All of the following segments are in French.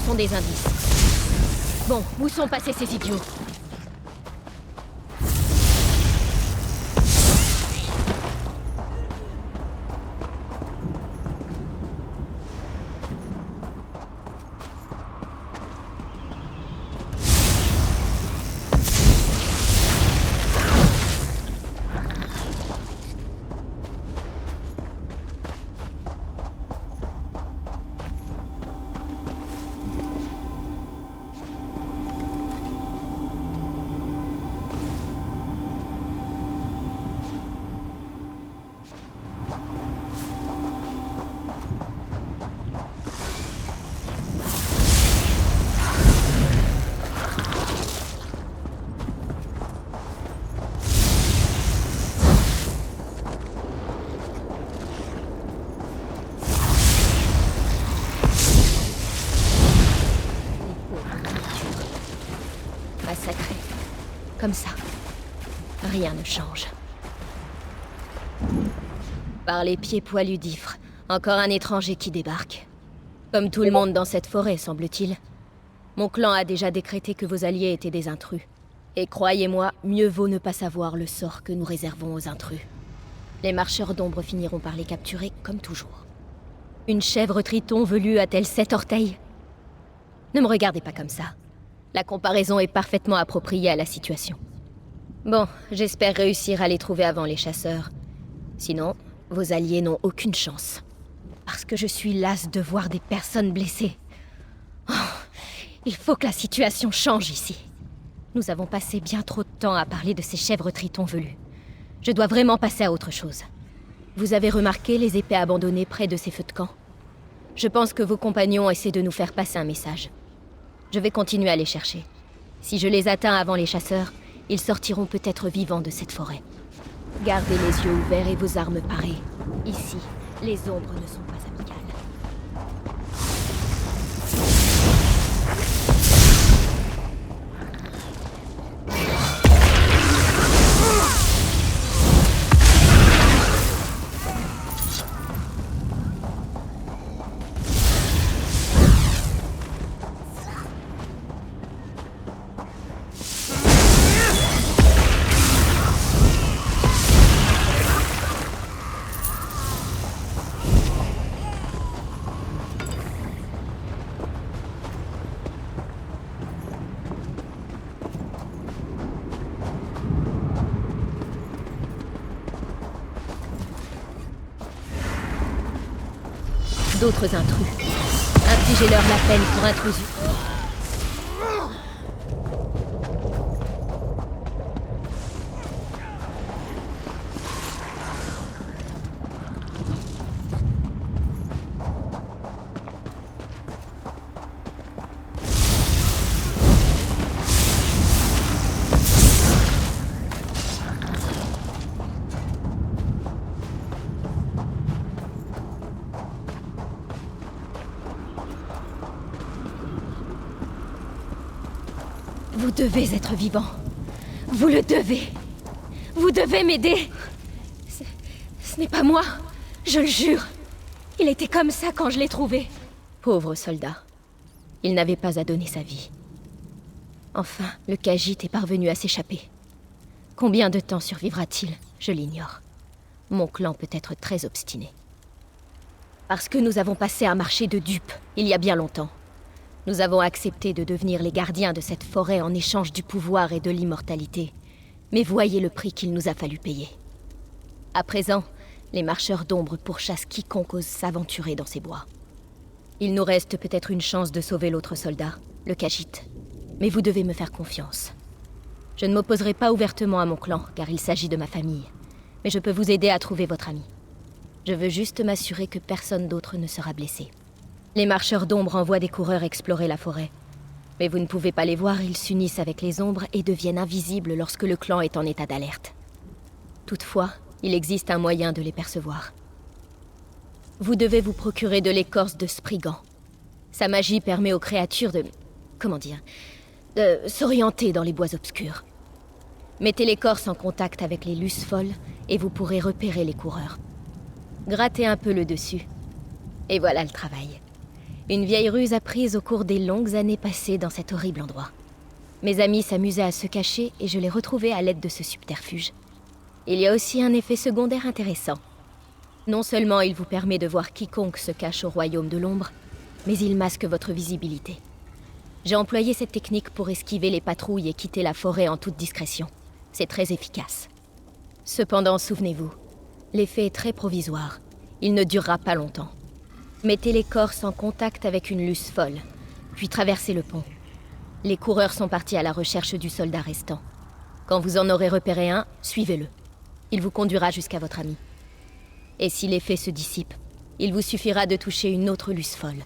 sont des indices. Bon, où sont passés ces idiots? Massacré. Comme ça. Rien ne change. Par les pieds poilus d'Ifre, encore un étranger qui débarque. Comme tout le monde dans cette forêt, semble-t-il. Mon clan a déjà décrété que vos alliés étaient des intrus. Et croyez-moi, mieux vaut ne pas savoir le sort que nous réservons aux intrus. Les marcheurs d'ombre finiront par les capturer, comme toujours. Une chèvre triton velue a-t-elle 7 orteils? Ne me regardez pas comme ça. La comparaison est parfaitement appropriée à la situation. Bon, j'espère réussir à les trouver avant les chasseurs. Sinon, vos alliés n'ont aucune chance. Parce que je suis lasse de voir des personnes blessées. Oh, il faut que la situation change ici. Nous avons passé bien trop de temps à parler de ces chèvres tritons velus. Je dois vraiment passer à autre chose. Vous avez remarqué les épées abandonnées près de ces feux de camp? Je pense que vos compagnons essaient de nous faire passer un message. Je vais continuer à les chercher. Si je les atteins avant les chasseurs, ils sortiront peut-être vivants de cette forêt. Gardez les yeux ouverts et vos armes parées. Ici, les ombres ne sont pas amicales. D'autres intrus. Infligez-leur la peine pour intrusion. Vous devez être vivant. Vous le devez. Vous devez m'aider. Ce n'est pas moi. Je le jure. Il était comme ça quand je l'ai trouvé. Pauvre soldat. Il n'avait pas à donner sa vie. Enfin, le Khajiit est parvenu à s'échapper. Combien de temps survivra-t-il? Je l'ignore. Mon clan peut être très obstiné. Parce que nous avons passé un marché de dupes, il y a bien longtemps. Nous avons accepté de devenir les gardiens de cette forêt en échange du pouvoir et de l'immortalité. Mais voyez le prix qu'il nous a fallu payer. À présent, les marcheurs d'ombre pourchassent quiconque ose s'aventurer dans ces bois. Il nous reste peut-être une chance de sauver l'autre soldat, le Khajiit. Mais vous devez me faire confiance. Je ne m'opposerai pas ouvertement à mon clan, car il s'agit de ma famille. Mais je peux vous aider à trouver votre ami. Je veux juste m'assurer que personne d'autre ne sera blessé. Les marcheurs d'ombre envoient des coureurs explorer la forêt. Mais vous ne pouvez pas les voir, ils s'unissent avec les ombres et deviennent invisibles lorsque le clan est en état d'alerte. Toutefois, il existe un moyen de les percevoir. Vous devez vous procurer de l'écorce de Spriggan. Sa magie permet aux créatures de... de s'orienter dans les bois obscurs. Mettez l'écorce en contact avec les luces folles et vous pourrez repérer les coureurs. Grattez un peu le dessus. Et voilà le travail. Une vieille ruse apprise au cours des longues années passées dans cet horrible endroit. Mes amis s'amusaient à se cacher et je les retrouvais à l'aide de ce subterfuge. Il y a aussi un effet secondaire intéressant. Non seulement il vous permet de voir quiconque se cache au royaume de l'ombre, mais il masque votre visibilité. J'ai employé cette technique pour esquiver les patrouilles et quitter la forêt en toute discrétion. C'est très efficace. Cependant, souvenez-vous, l'effet est très provisoire. Il ne durera pas longtemps. Mettez l'écorce en contact avec une luce folle, puis traversez le pont. Les coureurs sont partis à la recherche du soldat restant. Quand vous en aurez repéré un, suivez-le. Il vous conduira jusqu'à votre ami. Et si l'effet se dissipe, il vous suffira de toucher une autre luce folle.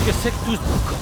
Qu'est-ce que c'est que tout ce boucan?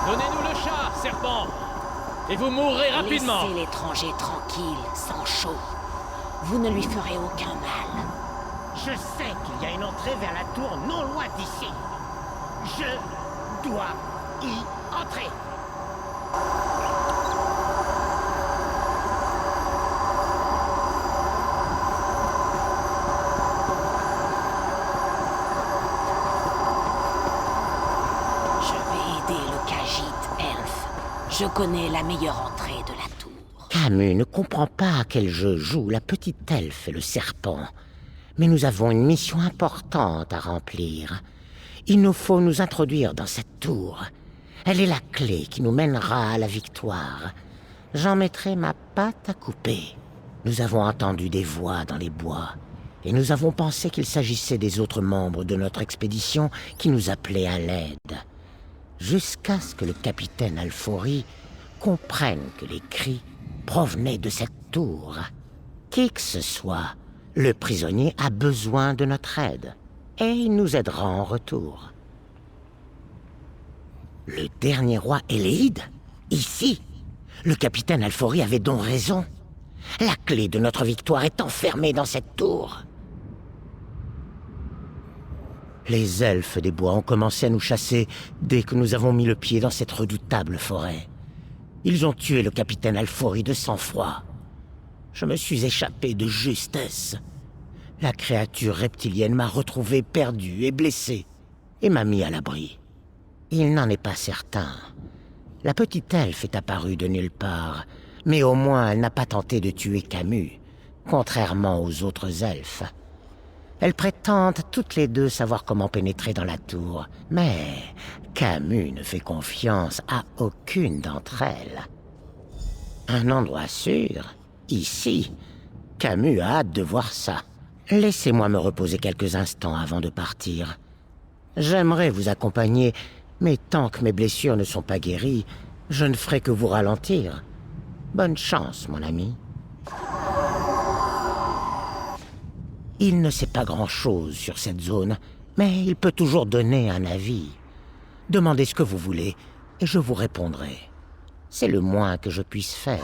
Donnez-nous le chat, serpent! et vous mourrez rapidement. Laissez l'étranger tranquille, sans chaud. Vous ne lui ferez aucun mal. Je sais qu'il y a une entrée vers la tour non loin d'ici. Je dois y entrer. Je vais aider le Khajiit Elf. Je connais la meilleure entrée de la tour. Camus ne comprend pas à quel jeu joue la petite elfe et le serpent. Mais nous avons une mission importante à remplir. Il nous faut nous introduire dans cette tour. Elle est la clé qui nous mènera à la victoire. J'en mettrai ma patte à couper. Nous avons entendu des voix dans les bois, et nous avons pensé qu'il s'agissait des autres membres de notre expédition qui nous appelaient à l'aide. Jusqu'à ce que le capitaine Alfori comprenne que les cris provenaient de cette tour. Qui que ce soit, le prisonnier a besoin de notre aide, et il nous aidera en retour. Le dernier roi Éléide? Ici? Le capitaine Alfori avait donc raison. La clé de notre victoire est enfermée dans cette tour. Les elfes des bois ont commencé à nous chasser dès que nous avons mis le pied dans cette redoutable forêt. Ils ont tué le capitaine Alfori de sang-froid. Je me suis échappé de justesse. La créature reptilienne m'a retrouvé perdu et blessé, et m'a mis à l'abri. Il n'en est pas certain. La petite elfe est apparue de nulle part, mais au moins elle n'a pas tenté de tuer Camus, contrairement aux autres elfes. Elles prétendent toutes les deux savoir comment pénétrer dans la tour, mais Camus ne fait confiance à aucune d'entre elles. Un endroit sûr, ici. Camus a hâte de voir ça. Laissez-moi me reposer quelques instants avant de partir. J'aimerais vous accompagner, mais tant que mes blessures ne sont pas guéries, je ne ferai que vous ralentir. Bonne chance, mon ami. Il ne sait pas grand-chose sur cette zone, mais il peut toujours donner un avis. Demandez ce que vous voulez, et je vous répondrai. C'est le moins que je puisse faire.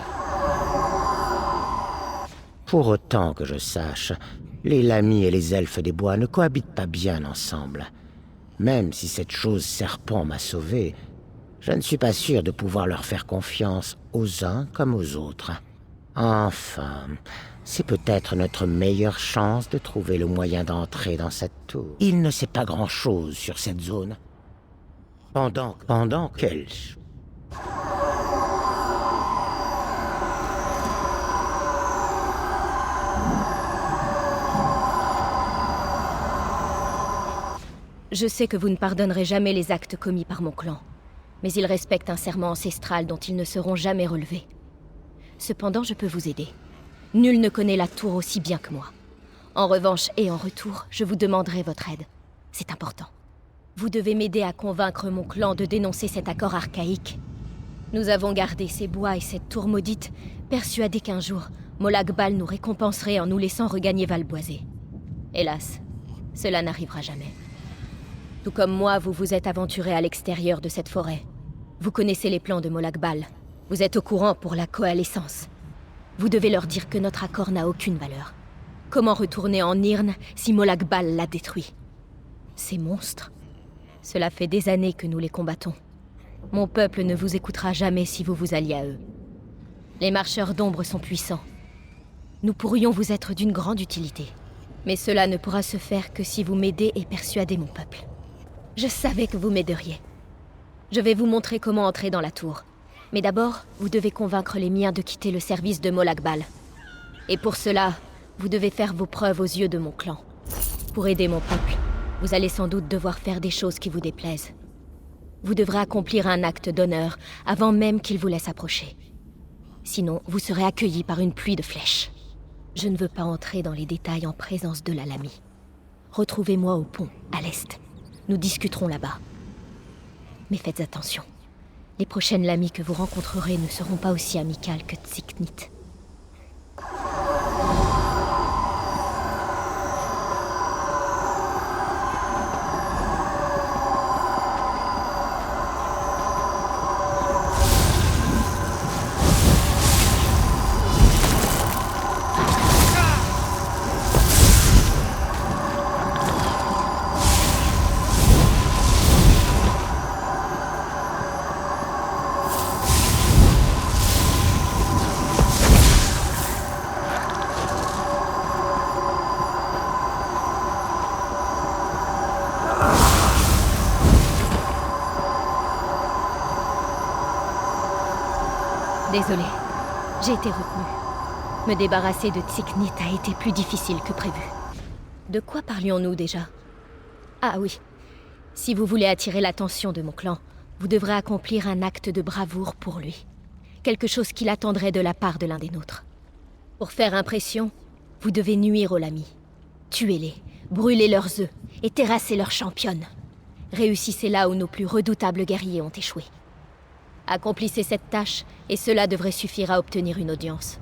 Pour autant que je sache, les Lamis et les elfes des bois ne cohabitent pas bien ensemble. Même si cette chose serpent m'a sauvé, je ne suis pas sûr de pouvoir leur faire confiance aux uns comme aux autres. Enfin, c'est peut-être notre meilleure chance de trouver le moyen d'entrer dans cette tour. Il ne sait pas grand-chose sur cette zone. Pendant qu'elle... Je sais que vous ne pardonnerez jamais les actes commis par mon clan, mais ils respectent un serment ancestral dont ils ne seront jamais relevés. Cependant, je peux vous aider. Nul ne connaît la tour aussi bien que moi. En revanche et en retour, je vous demanderai votre aide. C'est important. Vous devez m'aider à convaincre mon clan de dénoncer cet accord archaïque. Nous avons gardé ces bois et cette tour maudite, persuadés qu'un jour, Molag Bal nous récompenserait en nous laissant regagner Valboisé. Hélas, cela n'arrivera jamais. Tout comme moi, vous vous êtes aventuré à l'extérieur de cette forêt. Vous connaissez les plans de Molag Bal. Vous êtes au courant pour la coalescence. Vous devez leur dire que notre accord n'a aucune valeur. Comment retourner en Nirn si Molag Bal l'a détruit? Ces monstres, cela fait des années que nous les combattons. Mon peuple ne vous écoutera jamais si vous vous alliez à eux. Les marcheurs d'ombre sont puissants. Nous pourrions vous être d'une grande utilité. Mais cela ne pourra se faire que si vous m'aidez et persuadez mon peuple. Je savais que vous m'aideriez. Je vais vous montrer comment entrer dans la tour. Mais d'abord, vous devez convaincre les miens de quitter le service de Molag Bal. Et pour cela, vous devez faire vos preuves aux yeux de mon clan. Pour aider mon peuple, vous allez sans doute devoir faire des choses qui vous déplaisent. Vous devrez accomplir un acte d'honneur avant même qu'il vous laisse approcher. Sinon, vous serez accueillis par une pluie de flèches. Je ne veux pas entrer dans les détails en présence de la Lamie. Retrouvez-moi au pont, à l'est. Nous discuterons là-bas. Mais faites attention. Les prochaines Lamies que vous rencontrerez ne seront pas aussi amicales que Tsiknit. Désolée, j'ai été retenue. Me débarrasser de Tsiknit a été plus difficile que prévu. De quoi parlions-nous déjà? Ah oui. Si vous voulez attirer l'attention de mon clan, vous devrez accomplir un acte de bravoure pour lui. Quelque chose qu'il attendrait de la part de l'un des nôtres. Pour faire impression, vous devez nuire aux Lamy. Tuez-les, brûlez leurs œufs et terrassez leurs championnes. Réussissez là où nos plus redoutables guerriers ont échoué. Accomplissez cette tâche, et cela devrait suffire à obtenir une audience.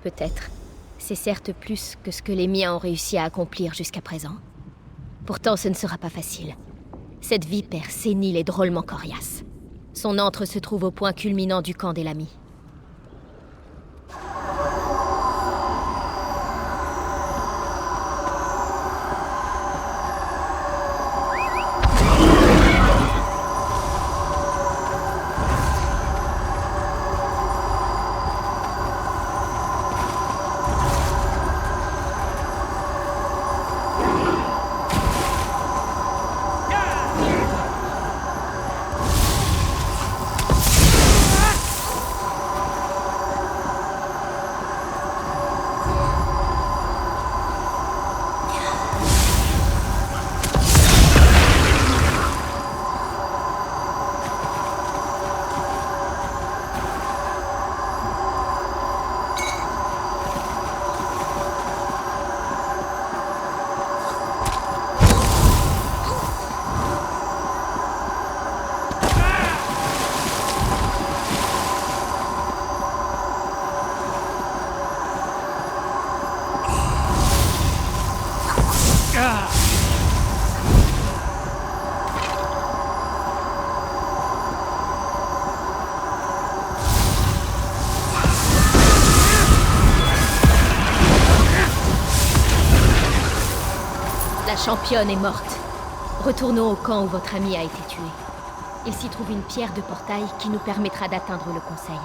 Peut-être. C'est certes plus que ce que les miens ont réussi à accomplir jusqu'à présent. Pourtant, ce ne sera pas facile. Cette vipère sénile est drôlement coriace. Son antre se trouve au point culminant du camp des Lamy. La championne est morte. Retournons au camp où votre ami a été tué. Il s'y trouve une pierre de portail qui nous permettra d'atteindre le conseil.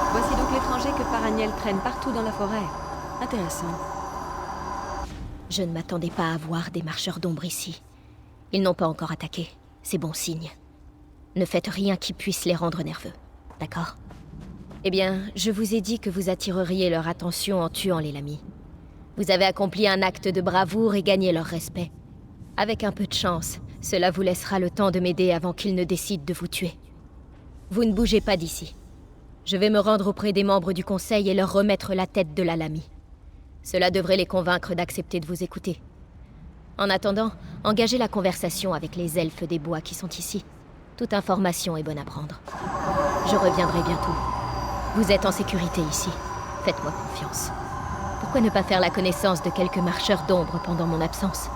Voici donc l'étranger que Paraniel traîne partout dans la forêt. Intéressant. Je ne m'attendais pas à voir des marcheurs d'ombre ici. Ils n'ont pas encore attaqué. C'est bon signe. Ne faites rien qui puisse les rendre nerveux. D'accord? Eh bien, je vous ai dit que vous attireriez leur attention en tuant les Lamy. Vous avez accompli un acte de bravoure et gagné leur respect. Avec un peu de chance, cela vous laissera le temps de m'aider avant qu'ils ne décident de vous tuer. Vous ne bougez pas d'ici. Je vais me rendre auprès des membres du conseil et leur remettre la tête de la Lamy. Cela devrait les convaincre d'accepter de vous écouter. En attendant, engagez la conversation avec les elfes des bois qui sont ici. Toute information est bonne à prendre. Je reviendrai bientôt. Vous êtes en sécurité ici. Faites-moi confiance. Pourquoi ne pas faire la connaissance de quelques marcheurs d'ombre pendant mon absence ?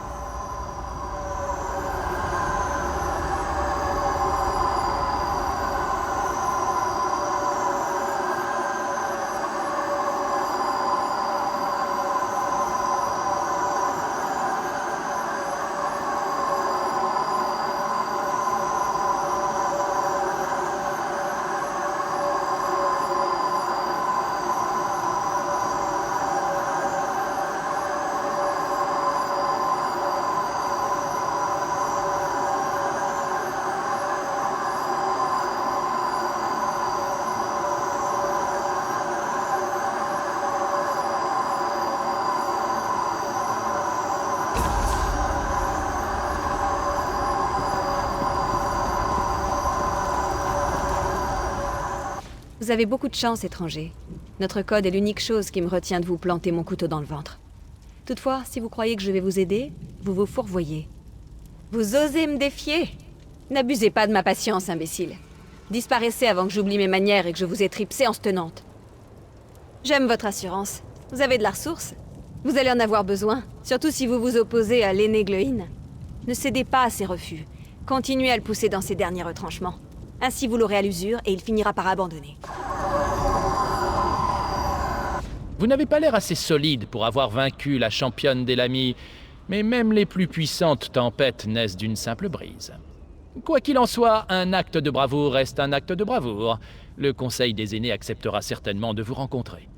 Vous avez beaucoup de chance, étranger. Notre code est l'unique chose qui me retient de vous planter mon couteau dans le ventre. Toutefois, si vous croyez que je vais vous aider, vous vous fourvoyez. Vous osez me défier? N'abusez pas de ma patience, imbécile. Disparaissez avant que j'oublie mes manières et que je vous étripe séance tenante. J'aime votre assurance. Vous avez de la ressource. Vous allez en avoir besoin, surtout si vous vous opposez à l'Eneglein. Ne cédez pas à ses refus. Continuez à le pousser dans ses derniers retranchements. Ainsi vous l'aurez à l'usure et il finira par abandonner. Vous n'avez pas l'air assez solide pour avoir vaincu la championne d'Elamie, mais même les plus puissantes tempêtes naissent d'une simple brise. Quoi qu'il en soit, un acte de bravoure reste un acte de bravoure. Le Conseil des aînés acceptera certainement de vous rencontrer.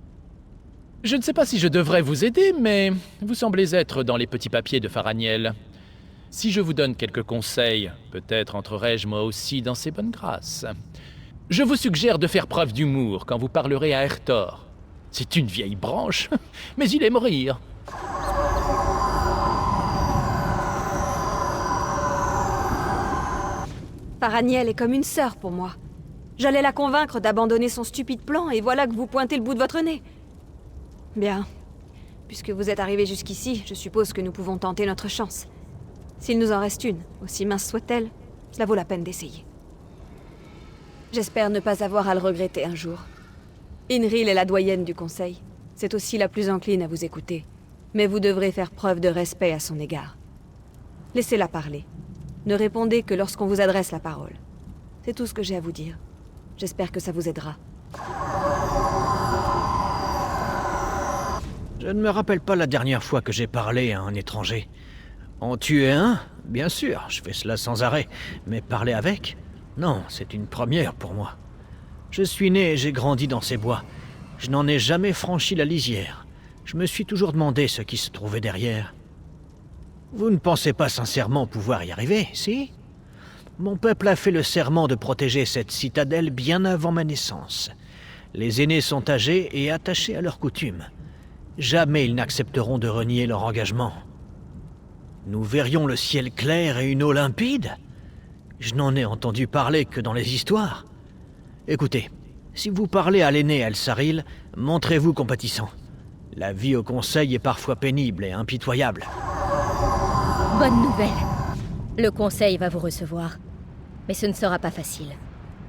Je ne sais pas si je devrais vous aider, mais vous semblez être dans les petits papiers de Faraniel. Si je vous donne quelques conseils, peut-être entrerai-je moi aussi dans ses bonnes grâces. Je vous suggère de faire preuve d'humour quand vous parlerez à Ertor. C'est une vieille branche, mais il aime rire. Faraniel est comme une sœur pour moi. J'allais la convaincre d'abandonner son stupide plan, et voilà que vous pointez le bout de votre nez. Bien. Puisque vous êtes arrivé jusqu'ici, je suppose que nous pouvons tenter notre chance. S'il nous en reste une, aussi mince soit-elle, cela vaut la peine d'essayer. J'espère ne pas avoir à le regretter un jour. Inril est la doyenne du Conseil. C'est aussi la plus encline à vous écouter. Mais vous devrez faire preuve de respect à son égard. Laissez-la parler. Ne répondez que lorsqu'on vous adresse la parole. C'est tout ce que j'ai à vous dire. J'espère que ça vous aidera. Je ne me rappelle pas la dernière fois que j'ai parlé à un étranger. En tuer un? Bien sûr, je fais cela sans arrêt. Mais parler avec? Non, c'est une première pour moi. Je suis né et j'ai grandi dans ces bois. Je n'en ai jamais franchi la lisière. Je me suis toujours demandé ce qui se trouvait derrière. Vous ne pensez pas sincèrement pouvoir y arriver, si? Mon peuple a fait le serment de protéger cette citadelle bien avant ma naissance. Les aînés sont âgés et attachés à leurs coutumes. Jamais ils n'accepteront de renier leur engagement. Nous verrions le ciel clair et une eau limpide? Je n'en ai entendu parler que dans les histoires. Écoutez, si vous parlez à l'aîné El-Saril, montrez-vous compatissant. La vie au Conseil est parfois pénible et impitoyable. Bonne nouvelle. Le Conseil va vous recevoir. Mais ce ne sera pas facile.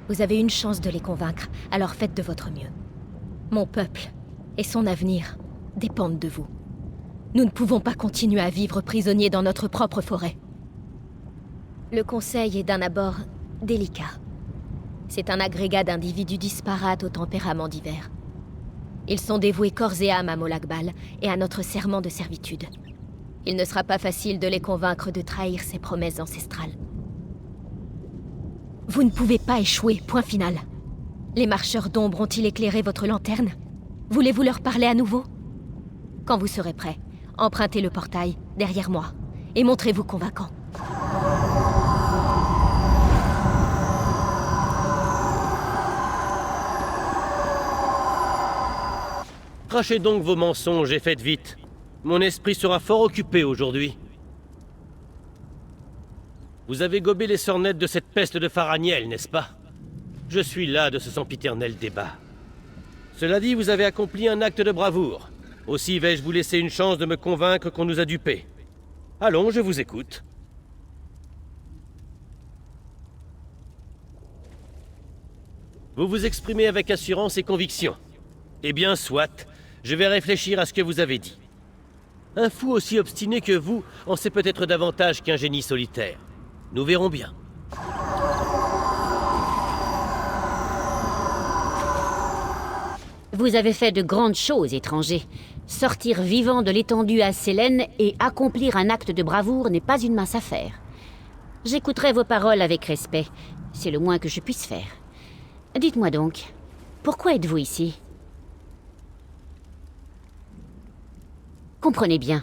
Vous avez une chance de les convaincre, alors faites de votre mieux. Mon peuple et son avenir dépendent de vous. Nous ne pouvons pas continuer à vivre prisonniers dans notre propre forêt. Le Conseil est d'un abord délicat. C'est un agrégat d'individus disparates au tempérament divers. Ils sont dévoués corps et âme à Molag-Bal et à notre serment de servitude. Il ne sera pas facile de les convaincre de trahir ses promesses ancestrales. Vous ne pouvez pas échouer, point final. Les marcheurs d'ombre ont-ils éclairé votre lanterne? Voulez-vous leur parler à nouveau? Quand vous serez prêt, empruntez le portail, derrière moi, et montrez-vous convaincant. Crachez donc vos mensonges et faites vite. Mon esprit sera fort occupé aujourd'hui. Vous avez gobé les sornettes de cette peste de Faraniel, n'est-ce pas? Je suis las de ce sempiternel débat. Cela dit, vous avez accompli un acte de bravoure. Aussi vais-je vous laisser une chance de me convaincre qu'on nous a dupés. Allons, je vous écoute. Vous vous exprimez avec assurance et conviction. Eh bien, soit. Je vais réfléchir à ce que vous avez dit. Un fou aussi obstiné que vous en sait peut-être davantage qu'un génie solitaire. Nous verrons bien. Vous avez fait de grandes choses, étranger. Sortir vivant de l'étendue à Sélène et accomplir un acte de bravoure n'est pas une mince affaire. J'écouterai vos paroles avec respect. C'est le moins que je puisse faire. Dites-moi donc, pourquoi êtes-vous ici? Comprenez bien.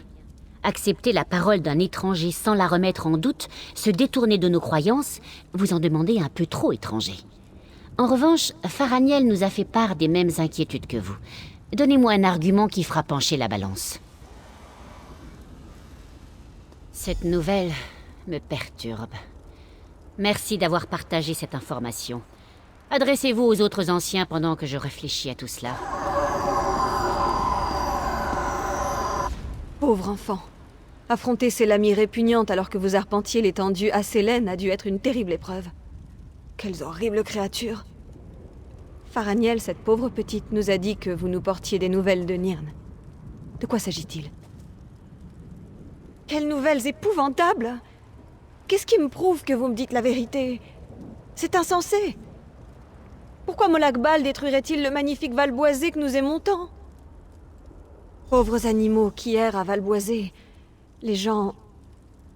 Accepter la parole d'un étranger sans la remettre en doute, se détourner de nos croyances, vous en demandez un peu trop, étranger. En revanche, Faraniel nous a fait part des mêmes inquiétudes que vous. Donnez-moi un argument qui fera pencher la balance. Cette nouvelle me perturbe. Merci d'avoir partagé cette information. Adressez-vous aux autres anciens pendant que je réfléchis à tout cela. Pauvre enfant. Affronter ces lamies répugnantes alors que vous arpentiez l'étendue à Sélène a dû être une terrible épreuve. Quelles horribles créatures. Faraniel, cette pauvre petite, nous a dit que vous nous portiez des nouvelles de Nirn. De quoi s'agit-il? Quelles nouvelles épouvantables! Qu'est-ce qui me prouve que vous me dites la vérité? C'est insensé! Pourquoi Molag-Bal détruirait-il le magnifique val boisé que nous aimons tant? Pauvres animaux qui errent à Valboisé. Les gens...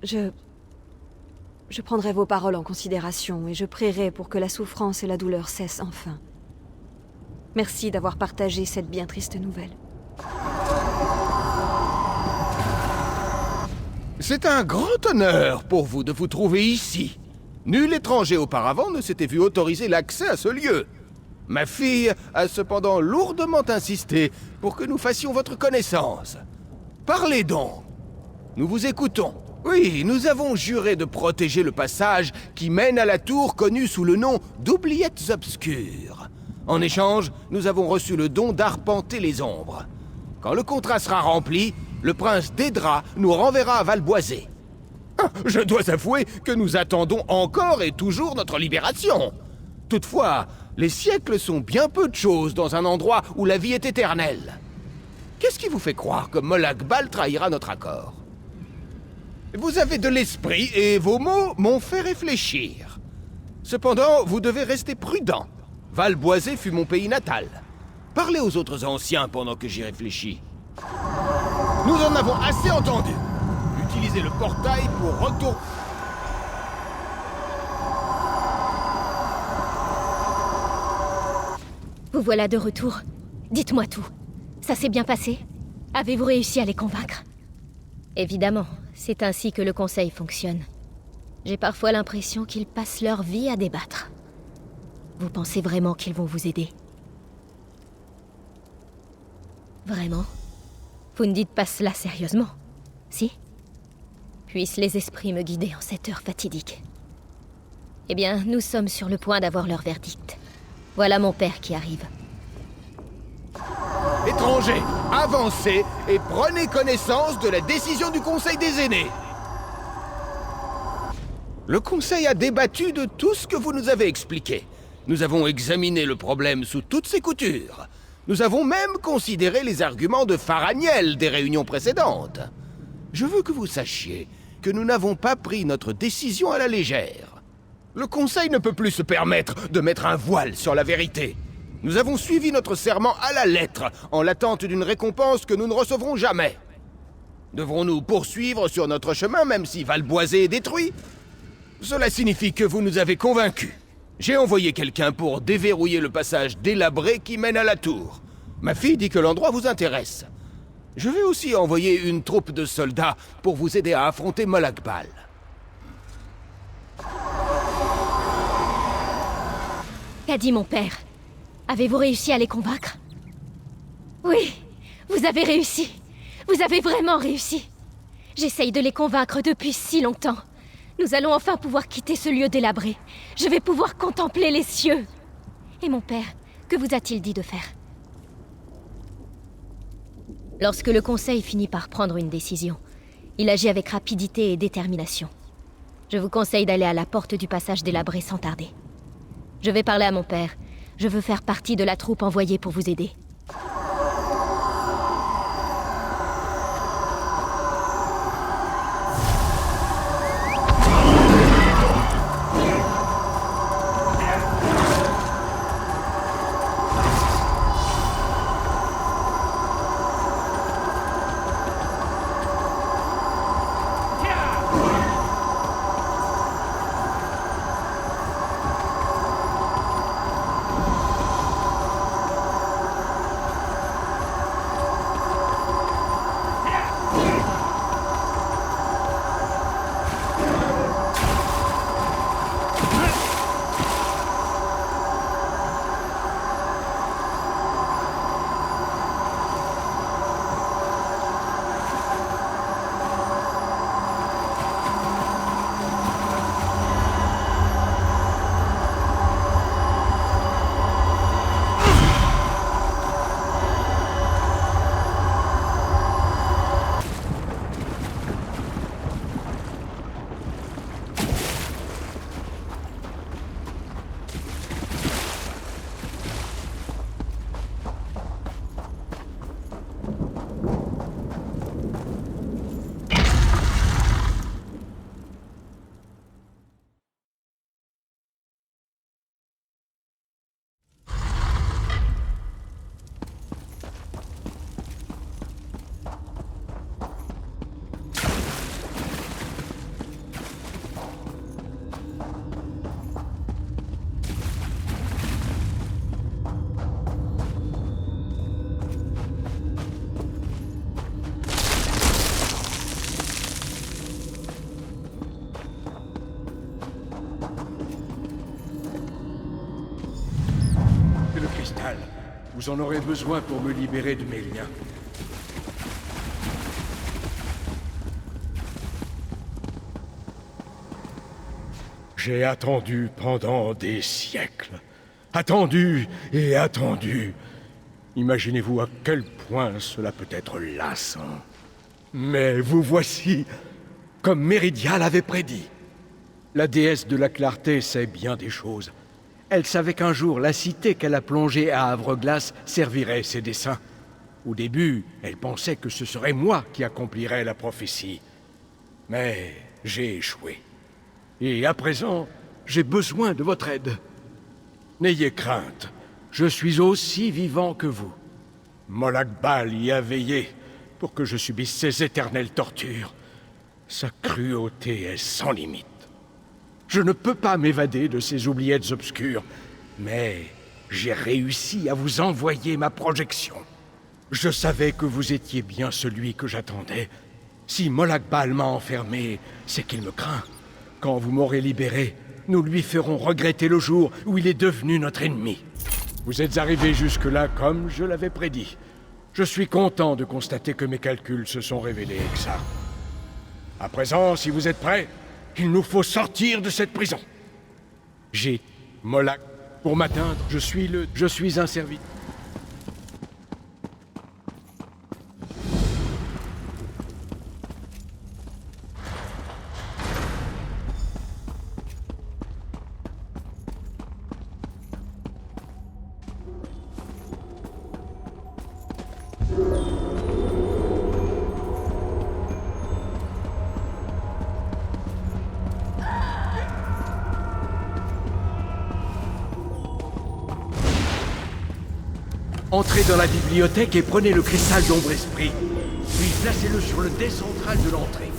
Je prendrai vos paroles en considération et je prierai pour que la souffrance et la douleur cessent enfin. Merci d'avoir partagé cette bien triste nouvelle. C'est un grand honneur pour vous de vous trouver ici. Nul étranger auparavant ne s'était vu autoriser l'accès à ce lieu. Ma fille a cependant lourdement insisté pour que nous fassions votre connaissance. Parlez donc. Nous vous écoutons. Oui, nous avons juré de protéger le passage qui mène à la tour connue sous le nom d'Oubliettes Obscures. En échange, nous avons reçu le don d'arpenter les ombres. Quand le contrat sera rempli, le prince d'Edra nous renverra à Valboisé. Je dois avouer que nous attendons encore et toujours notre libération. Toutefois, les siècles sont bien peu de choses dans un endroit où la vie est éternelle. Qu'est-ce qui vous fait croire que Molag Bal trahira notre accord? Vous avez de l'esprit et vos mots m'ont fait réfléchir. Cependant, vous devez rester prudent. Valboisé fut mon pays natal. Parlez aux autres anciens pendant que j'y réfléchis. Nous en avons assez entendu. Utilisez le portail pour retourner... Vous voilà de retour. Dites-moi tout. Ça s'est bien passé? Avez-vous réussi à les convaincre? Évidemment, c'est ainsi que le Conseil fonctionne. J'ai parfois l'impression qu'ils passent leur vie à débattre. Vous pensez vraiment qu'ils vont vous aider? Vraiment? Vous ne dites pas cela sérieusement, si? Puissent les esprits me guider en cette heure fatidique. Eh bien, nous sommes sur le point d'avoir leur verdict. Voilà mon père qui arrive. Étrangers, avancez et prenez connaissance de la décision du Conseil des Aînés. Le Conseil a débattu de tout ce que vous nous avez expliqué. Nous avons examiné le problème sous toutes ses coutures. Nous avons même considéré les arguments de Faraniel des réunions précédentes. Je veux que vous sachiez que nous n'avons pas pris notre décision à la légère. Le Conseil ne peut plus se permettre de mettre un voile sur la vérité. Nous avons suivi notre serment à la lettre, en l'attente d'une récompense que nous ne recevrons jamais. Devrons-nous poursuivre sur notre chemin même si Valboisé est détruit? Cela signifie que vous nous avez convaincus. J'ai envoyé quelqu'un pour déverrouiller le passage délabré qui mène à la tour. Ma fille dit que l'endroit vous intéresse. Je vais aussi envoyer une troupe de soldats pour vous aider à affronter Molag Bal. Qu'a dit mon père? Avez-vous réussi à les convaincre? Oui, vous avez réussi. Vous avez vraiment réussi. J'essaye de les convaincre depuis si longtemps. Nous allons enfin pouvoir quitter ce lieu délabré. Je vais pouvoir contempler les cieux. Et mon père, que vous a-t-il dit de faire? Lorsque le Conseil finit par prendre une décision, il agit avec rapidité et détermination. Je vous conseille d'aller à la porte du passage délabré sans tarder. Je vais parler à mon père. Je veux faire partie de la troupe envoyée pour vous aider. crucial. Vous en aurez besoin pour me libérer de mes liens. J'ai attendu pendant des siècles. Attendu et attendu. Imaginez-vous à quel point cela peut être lassant. Mais vous voici, comme Méridia l'avait prédit. La déesse de la clarté sait bien des choses. Elle savait qu'un jour, la cité qu'elle a plongée à Havre-Glace servirait ses desseins. Au début, elle pensait que ce serait moi qui accomplirais la prophétie. Mais j'ai échoué. Et à présent, j'ai besoin de votre aide. N'ayez crainte, je suis aussi vivant que vous. Molag Bal y a veillé pour que je subisse ces éternelles tortures. Sa cruauté est sans limite. Je ne peux pas m'évader de ces oubliettes obscures, mais j'ai réussi à vous envoyer ma projection. Je savais que vous étiez bien celui que j'attendais. Si Molag Bal m'a enfermé, c'est qu'il me craint. Quand vous m'aurez libéré, nous lui ferons regretter le jour où il est devenu notre ennemi. Vous êtes arrivés jusque-là comme je l'avais prédit. Je suis content de constater que mes calculs se sont révélés exacts. À présent, si vous êtes prêts, il nous faut sortir de cette prison. J'ai Molag. Pour m'atteindre, je suis un serviteur. Entrez dans la bibliothèque et prenez le cristal d'ombre-esprit. Puis placez-le sur le dé central de l'entrée.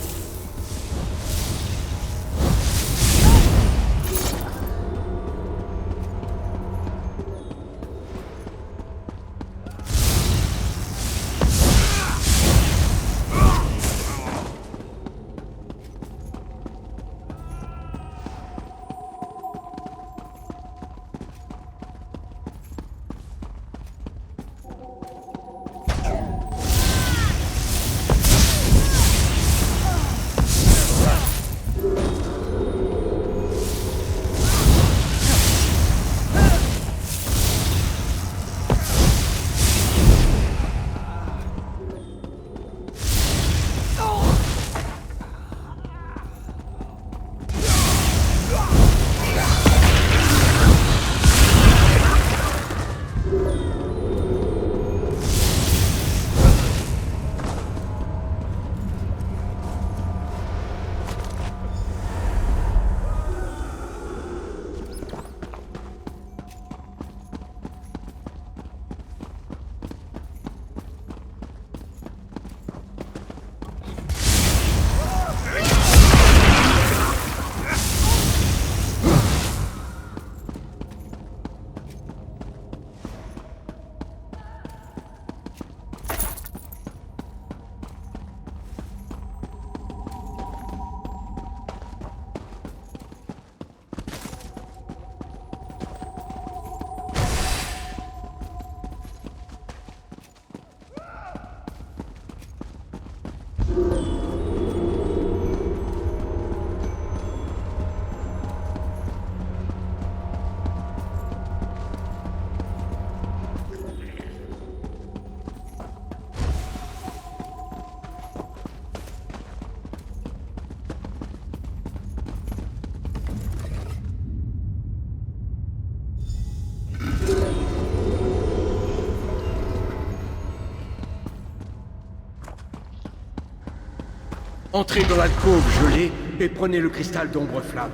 Entrez dans l'alcôve gelée et prenez le cristal d'ombre-flamme.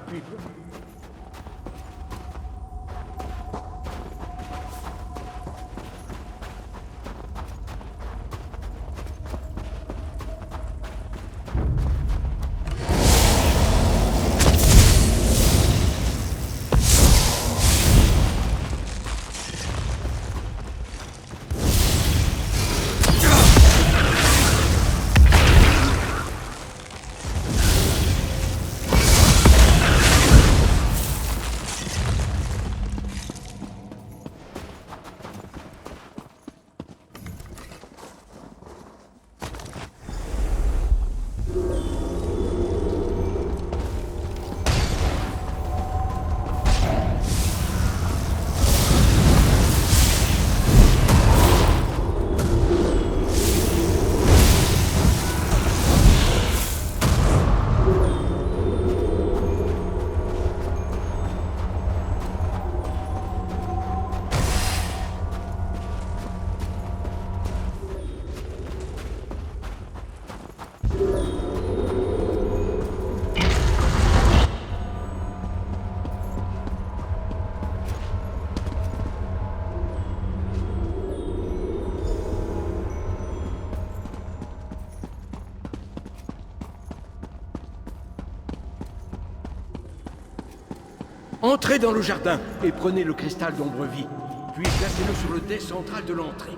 Puis... Entrez dans le jardin et prenez le cristal d'ombre-vie, puis placez-le sur le dais central de l'entrée.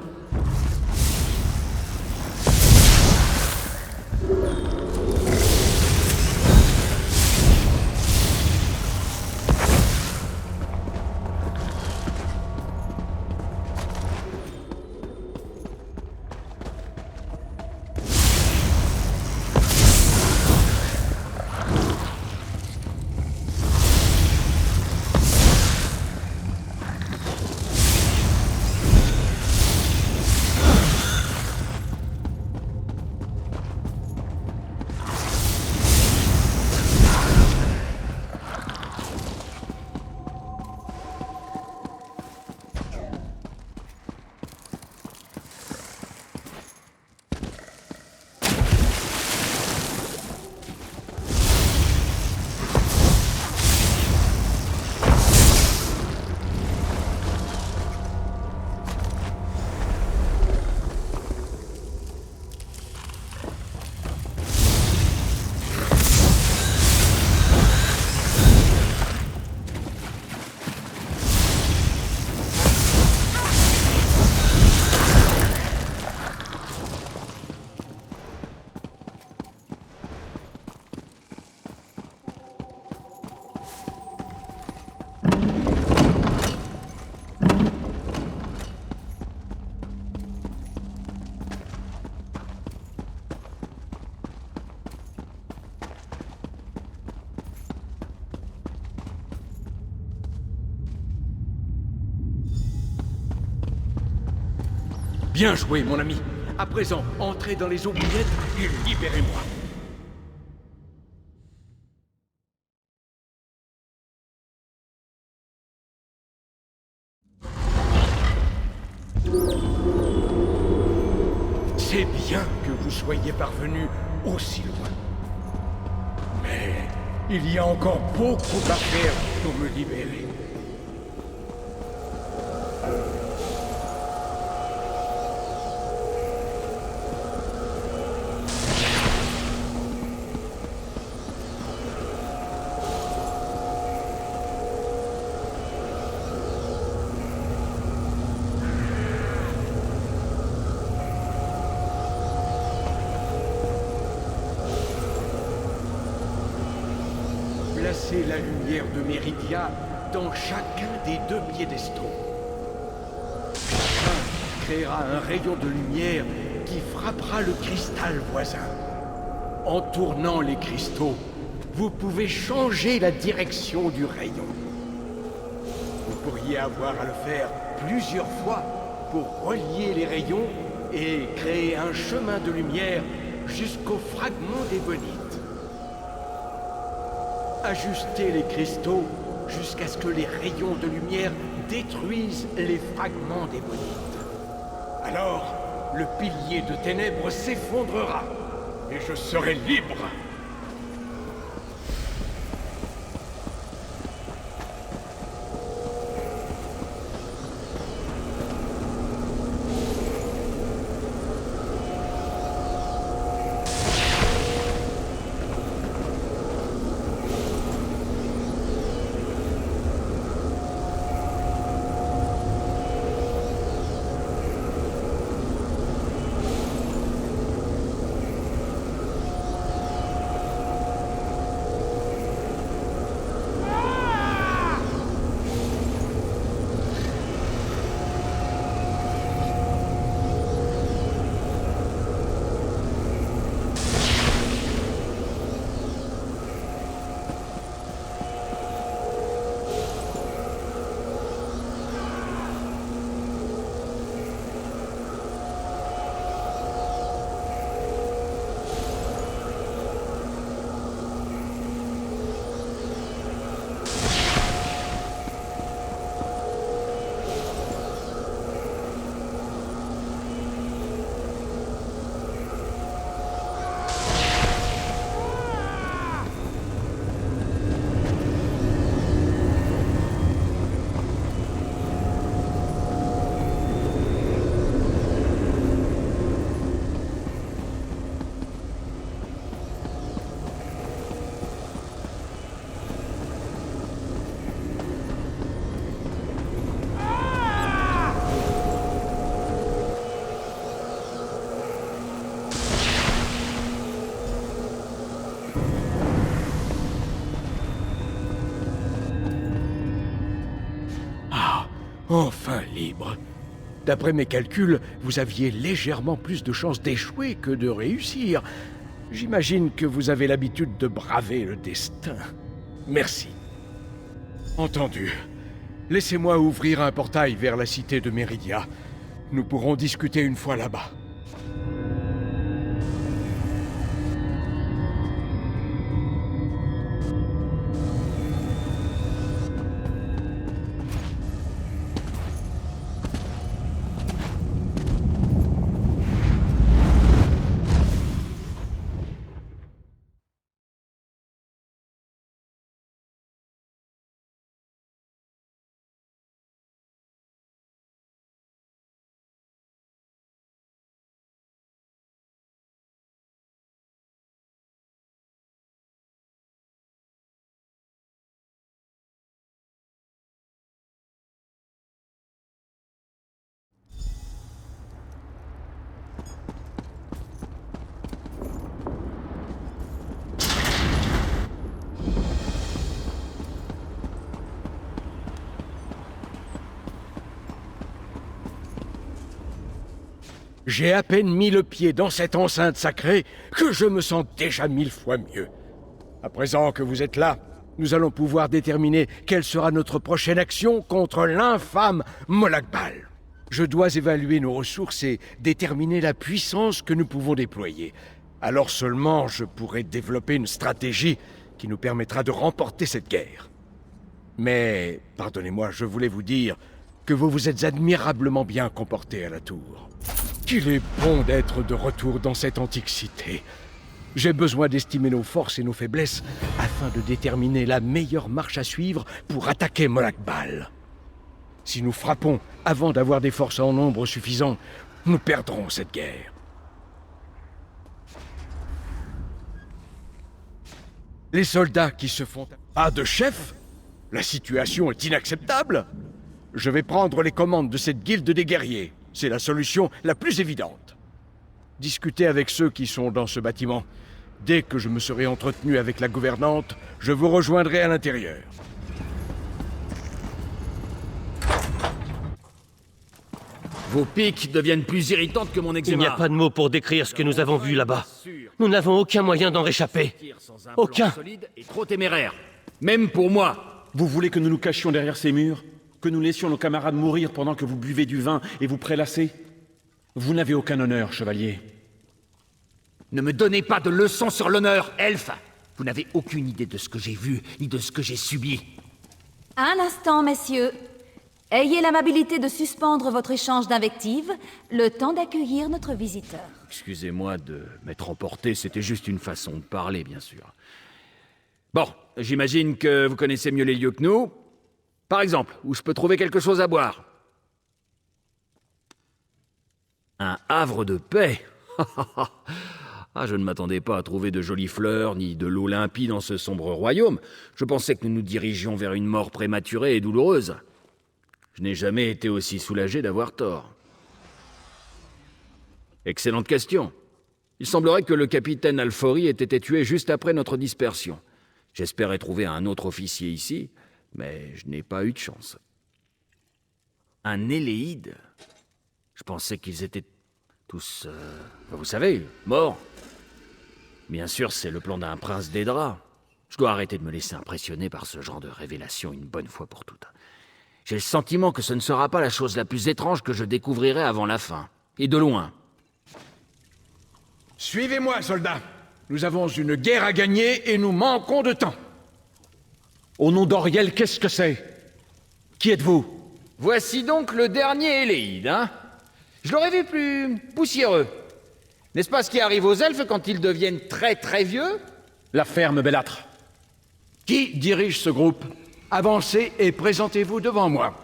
Bien joué, mon ami. À présent, entrez dans les oubliettes et libérez-moi. C'est bien que vous soyez parvenu aussi loin. Mais il y a encore beaucoup à faire pour me libérer. Placez la lumière de Méridia dans chacun des deux piédestaux. Chacun créera un rayon de lumière qui frappera le cristal voisin. En tournant les cristaux, vous pouvez changer la direction du rayon. Vous pourriez avoir à le faire plusieurs fois pour relier les rayons et créer un chemin de lumière jusqu'au fragment d'ébonite. Ajustez les cristaux jusqu'à ce que les rayons de lumière détruisent les fragments d'ébonite. Alors, le pilier de ténèbres s'effondrera et je serai libre. Enfin libre. D'après mes calculs, vous aviez légèrement plus de chances d'échouer que de réussir. J'imagine que vous avez l'habitude de braver le destin. Merci. Entendu. Laissez-moi ouvrir un portail vers la cité de Meridia. Nous pourrons discuter une fois là-bas. J'ai à peine mis le pied dans cette enceinte sacrée que je me sens déjà 1000 fois mieux. À présent que vous êtes là, nous allons pouvoir déterminer quelle sera notre prochaine action contre l'infâme Molakbal. Je dois évaluer nos ressources et déterminer la puissance que nous pouvons déployer. Alors seulement je pourrai développer une stratégie qui nous permettra de remporter cette guerre. Mais, pardonnez-moi, je voulais vous dire que vous vous êtes admirablement bien comporté à la tour. Qu'il est bon d'être de retour dans cette antique cité. J'ai besoin d'estimer nos forces et nos faiblesses afin de déterminer la meilleure marche à suivre pour attaquer Molakbal. Si nous frappons avant d'avoir des forces en nombre suffisant, nous perdrons cette guerre. Les soldats qui se font pas de chef? La situation est inacceptable. Je vais prendre les commandes de cette guilde des guerriers. C'est la solution la plus évidente. Discutez avec ceux qui sont dans ce bâtiment. Dès que je me serai entretenu avec la gouvernante, je vous rejoindrai à l'intérieur. Vos piques deviennent plus irritantes que mon eczéma. Il n'y a pas de mots pour décrire ce que nous avons vu là-bas. Nous n'avons aucun moyen d'en réchapper. Aucun. Et trop téméraire. Même pour moi. Vous voulez que nous nous cachions derrière ces murs? Que nous laissions nos camarades mourir pendant que vous buvez du vin et vous prélassez? Vous n'avez aucun honneur, chevalier. Ne me donnez pas de leçons sur l'honneur, elfe. Vous n'avez aucune idée de ce que j'ai vu, ni de ce que j'ai subi. Un instant, messieurs. Ayez l'amabilité de suspendre votre échange d'invectives, le temps d'accueillir notre visiteur. Excusez-moi de m'être emporté, c'était juste une façon de parler, bien sûr. Bon, j'imagine que vous connaissez mieux les lieux que nous. Par exemple, où je peux trouver quelque chose à boire. Un havre de paix. Ah, je ne m'attendais pas à trouver de jolies fleurs, ni de l'eau limpide dans ce sombre royaume. Je pensais que nous nous dirigions vers une mort prématurée et douloureuse. Je n'ai jamais été aussi soulagé d'avoir tort. Excellente question. Il semblerait que le capitaine Alfori ait été tué juste après notre dispersion. J'espérais trouver un autre officier ici, mais je n'ai pas eu de chance. Un Éléide? Je pensais qu'ils étaient tous, vous savez, morts. Bien sûr, c'est le plan d'un prince des draps. Je dois arrêter de me laisser impressionner par ce genre de révélation une bonne fois pour toutes. J'ai le sentiment que ce ne sera pas la chose la plus étrange que je découvrirai avant la fin. Et de loin. Suivez-moi, soldats. Nous avons une guerre à gagner et nous manquons de temps. Au nom d'Oriel, qu'est-ce que c'est? Qui êtes-vous? Voici donc le dernier Éléide, hein? Je l'aurais vu plus poussiéreux. N'est-ce pas ce qui arrive aux elfes quand ils deviennent très très vieux? La ferme Belâtre. Qui dirige ce groupe? Avancez et présentez-vous devant moi.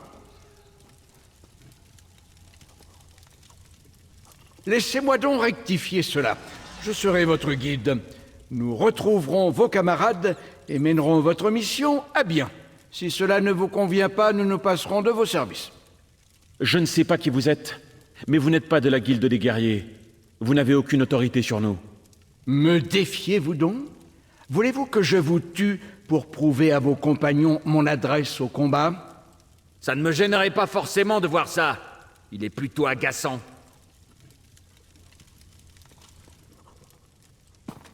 Laissez-moi donc rectifier cela. Je serai votre guide. Nous retrouverons vos camarades et mènerons votre mission à bien. Si cela ne vous convient pas, nous nous passerons de vos services. Je ne sais pas qui vous êtes, mais vous n'êtes pas de la guilde des guerriers. Vous n'avez aucune autorité sur nous. Me défiez-vous donc? Voulez-vous que je vous tue pour prouver à vos compagnons mon adresse au combat? Ça ne me gênerait pas forcément de voir ça. Il est plutôt agaçant.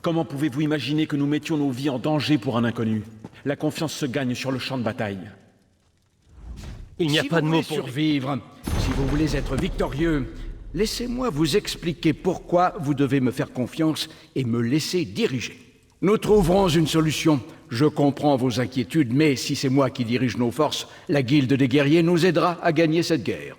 Comment pouvez-vous imaginer que nous mettions nos vies en danger pour un inconnu? La confiance se gagne sur le champ de bataille. Il n'y a pas de mots pour survivre, si vous voulez être victorieux, laissez-moi vous expliquer pourquoi vous devez me faire confiance et me laisser diriger. Nous trouverons une solution. Je comprends vos inquiétudes, mais si c'est moi qui dirige nos forces, la guilde des guerriers nous aidera à gagner cette guerre.